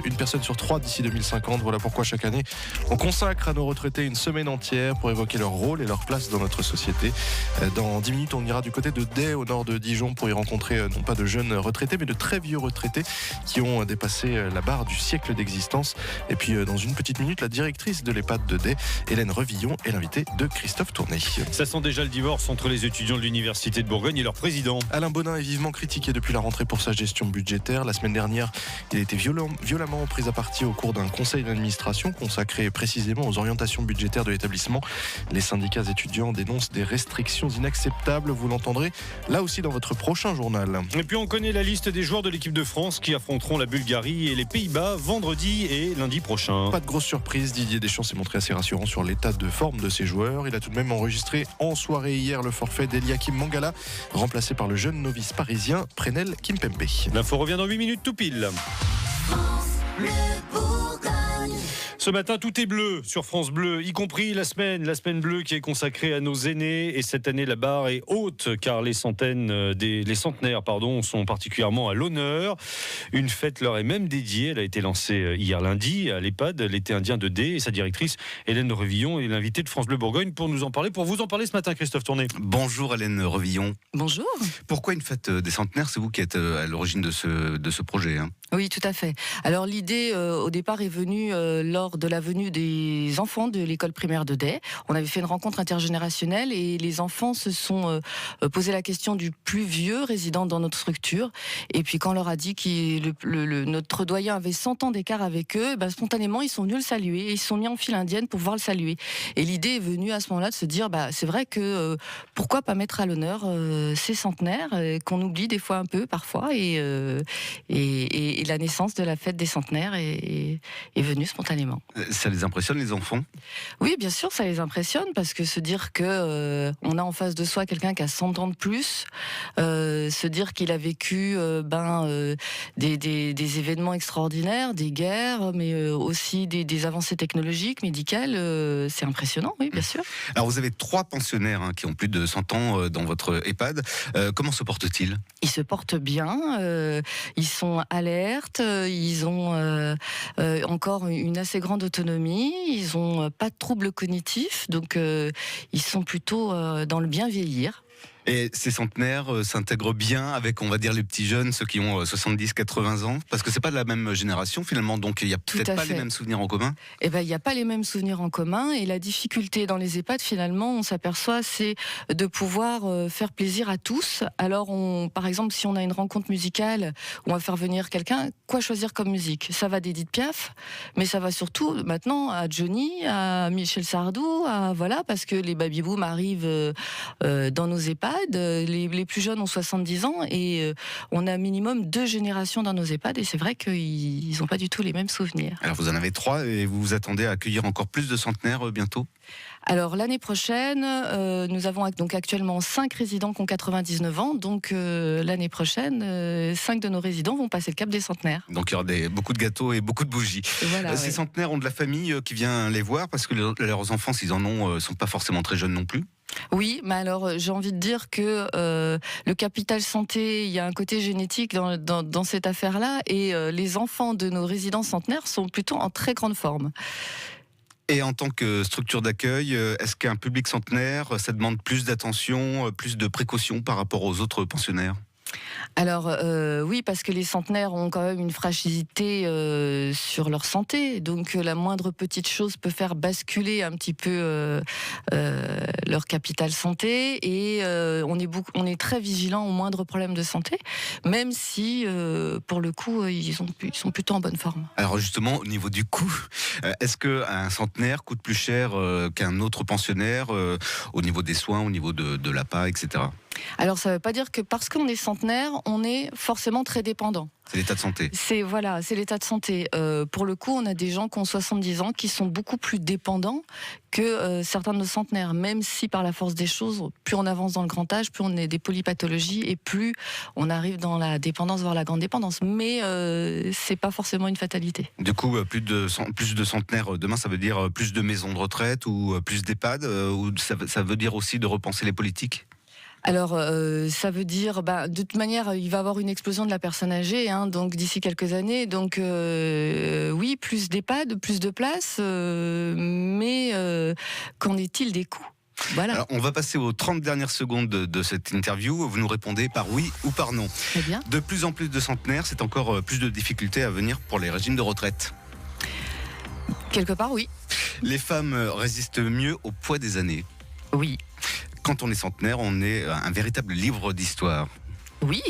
Une personne sur 3 d'ici 2050. Voilà pourquoi chaque année, on consacre à nos retraités une semaine entière pour évoquer leur rôle et leur place dans notre société. Dans 10 minutes, on ira du côté de Day, au nord de Dijon, pour y rencontrer non pas de jeunes retraités, mais de très vieux retraités qui ont dépassé la barre du siècle d'existence. Et puis, dans une petite minute, la directrice de l'EHPAD de Day, Hélène Revillon, est l'invitée de Christophe Tourné. Ça sent déjà le divorce entre les étudiants de l'Université de Bourgogne et leur président. Alain Bonin est vivement critiqué depuis la rentrée pour sa gestion budgétaire. La semaine dernière, il a été violemment pris à partie au cours d'un conseil d'administration consacré précisément aux orientations budgétaires de l'établissement. Les syndicats étudiants dénoncent des restrictions inacceptables. Vous l'entendrez là aussi dans votre prochain journal. Et puis on connaît la liste des joueurs de l'équipe de France qui affronteront la Bulgarie et les Pays-Bas vendredi et lundi prochain. Pas de grosse surprise, Didier Deschamps s'est montré assez rassurant sur l'état de forme de ses joueurs. Il a tout de même enregistré en soirée hier le forfait d'Eliakim Mangala, remplacé par le jeune novice parisien Prenel Kimpembe. L'info revient dans 8 minutes tout pile. Ce matin, tout est bleu sur France Bleu, y compris la semaine bleue qui est consacrée à nos aînés. Et cette année, la barre est haute car les centenaires sont particulièrement à l'honneur. Une fête leur est même dédiée. Elle a été lancée hier lundi à l'EHPAD, l'été indien de Day. Et sa directrice, Hélène Revillon, est l'invitée de France Bleu Bourgogne pour vous en parler ce matin, Christophe Tourné. Bonjour Hélène Revillon. Bonjour. Pourquoi une fête des centenaires? C'est vous qui êtes à l'origine de ce projet, hein? Oui, tout à fait. Alors l'idée au départ est venue lors de la venue des enfants de l'école primaire de Day. On avait fait une rencontre intergénérationnelle et les enfants se sont posé la question du plus vieux résident dans notre structure. Et puis quand on leur a dit que notre doyen avait 100 ans d'écart avec eux, spontanément ils sont venus le saluer et ils se sont mis en file indienne pour pouvoir le saluer. Et l'idée est venue à ce moment-là de se dire c'est vrai que pourquoi pas mettre à l'honneur ces centenaires qu'on oublie des fois un peu parfois et la naissance de la fête des centenaires est venue spontanément. Ça les impressionne, les enfants? Oui, bien sûr, ça les impressionne parce que se dire que on a en face de soi quelqu'un qui a 100 ans de plus, se dire qu'il a vécu des événements extraordinaires, des guerres, mais aussi des avancées technologiques, médicales, c'est impressionnant, oui, bien sûr. Alors vous avez 3 pensionnaires qui ont plus de 100 ans dans votre EHPAD. Comment se portent-ils? Ils se portent bien, ils sont alertes, ils ont encore une assez grande autonomie, ils ont pas de troubles cognitifs, donc ils sont plutôt dans le bien vieillir. Et ces centenaires s'intègrent bien avec, on va dire, les petits jeunes, ceux qui ont 70-80 ans? Parce que c'est pas de la même génération finalement, donc il n'y a peut-être pas les mêmes souvenirs en commun? Eh ben, il n'y a pas les mêmes souvenirs en commun, et la difficulté dans les EHPAD, finalement, on s'aperçoit, c'est de pouvoir faire plaisir à tous. Alors, par exemple, si on a une rencontre musicale, où on va faire venir quelqu'un, quoi choisir comme musique? Ça va d'Edith Piaf, mais ça va surtout maintenant à Johnny, à Michel Sardou, parce que les baby-boom arrivent dans nos EHPAD. Les plus jeunes ont 70 ans et on a minimum 2 générations dans nos EHPAD, et c'est vrai qu'ils n'ont pas du tout les mêmes souvenirs. Alors vous en avez 3 et vous vous attendez à accueillir encore plus de centenaires bientôt? Alors l'année prochaine, nous avons donc actuellement 5 résidents qui ont 99 ans, donc l'année prochaine, 5 de nos résidents vont passer le cap des centenaires. Donc il y aura beaucoup de gâteaux et beaucoup de bougies. Voilà, Ces centenaires ont de la famille qui vient les voir parce que leurs enfants, s'ils en ont, sont pas forcément très jeunes non plus. Oui, mais alors j'ai envie de dire que le capital santé, il y a un côté génétique dans cette affaire-là, et les enfants de nos résidents centenaires sont plutôt en très grande forme. Et en tant que structure d'accueil, est-ce qu'un public centenaire, ça demande plus d'attention, plus de précautions par rapport aux autres pensionnaires ? Alors oui, parce que les centenaires ont quand même une fragilité sur leur santé, donc la moindre petite chose peut faire basculer un petit peu leur capital santé, et on est très vigilant aux moindres problèmes de santé, même si pour le coup ils sont plutôt en bonne forme. Alors justement, au niveau du coût, est-ce qu'un centenaire coûte plus cher qu'un autre pensionnaire au niveau des soins, au niveau de l'APA, etc. Alors ça ne veut pas dire que parce qu'on est centenaire, on est forcément très dépendant. C'est l'état de santé. C'est l'état de santé. Pour le coup, on a des gens qui ont 70 ans qui sont beaucoup plus dépendants que certains de nos centenaires, même si par la force des choses, plus on avance dans le grand âge, plus on a des polypathologies et plus on arrive dans la dépendance, voire la grande dépendance. Mais c'est pas forcément une fatalité. Du coup, plus de centenaires demain, ça veut dire plus de maisons de retraite ou plus d'EHPAD, ou ça veut dire aussi de repenser les politiques ? Alors, ça veut dire, de toute manière, il va y avoir une explosion de la personne âgée, donc d'ici quelques années. Donc, oui, plus d'EHPAD, plus de place, mais qu'en est-il des coûts ? Voilà. Alors, on va passer aux 30 dernières secondes de cette interview. Vous nous répondez par oui ou par non. Très bien. De plus en plus de centenaires, c'est encore plus de difficultés à venir pour les régimes de retraite. Quelque part, oui. Les femmes résistent mieux au poids des années. Oui. Quand on est centenaire, on est un véritable livre d'histoire. Oui.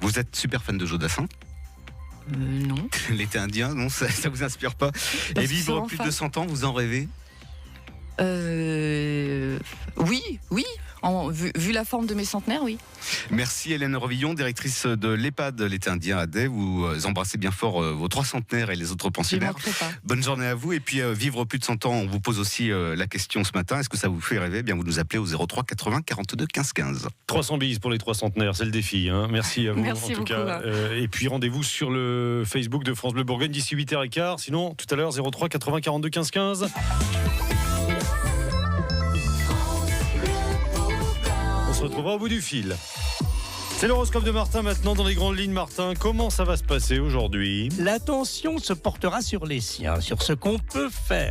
Vous êtes super fan de Jodassin ? Non. L'été indien, non, ça vous inspire pas ? Et vivre plus de 100 ans, vous en rêvez ? Oui. Vu la forme de mes centenaires, oui. Merci Hélène Revillon, directrice de l'EHPAD L'été indien à Dai. Vous embrassez bien fort vos 3 centenaires et les autres pensionnaires. Je ne manquerai pas. Bonne journée à vous. Et puis vivre plus de 100 ans, on vous pose aussi la question ce matin. Est-ce que ça vous fait rêver ? Eh bien, vous nous appelez au 03 80 42 15 15. 300 bises pour les 3 centenaires, c'est le défi. Merci à vous. Merci en tout beaucoup, cas. Et puis rendez-vous sur le Facebook de France Bleu Bourgogne d'ici 8h15. Sinon, tout à l'heure, 03 80 42 15 15. On se retrouvera au bout du fil. C'est l'horoscope de Martin maintenant dans les grandes lignes. Martin, comment ça va se passer aujourd'hui ? L'attention se portera sur les siens, sur ce qu'on peut faire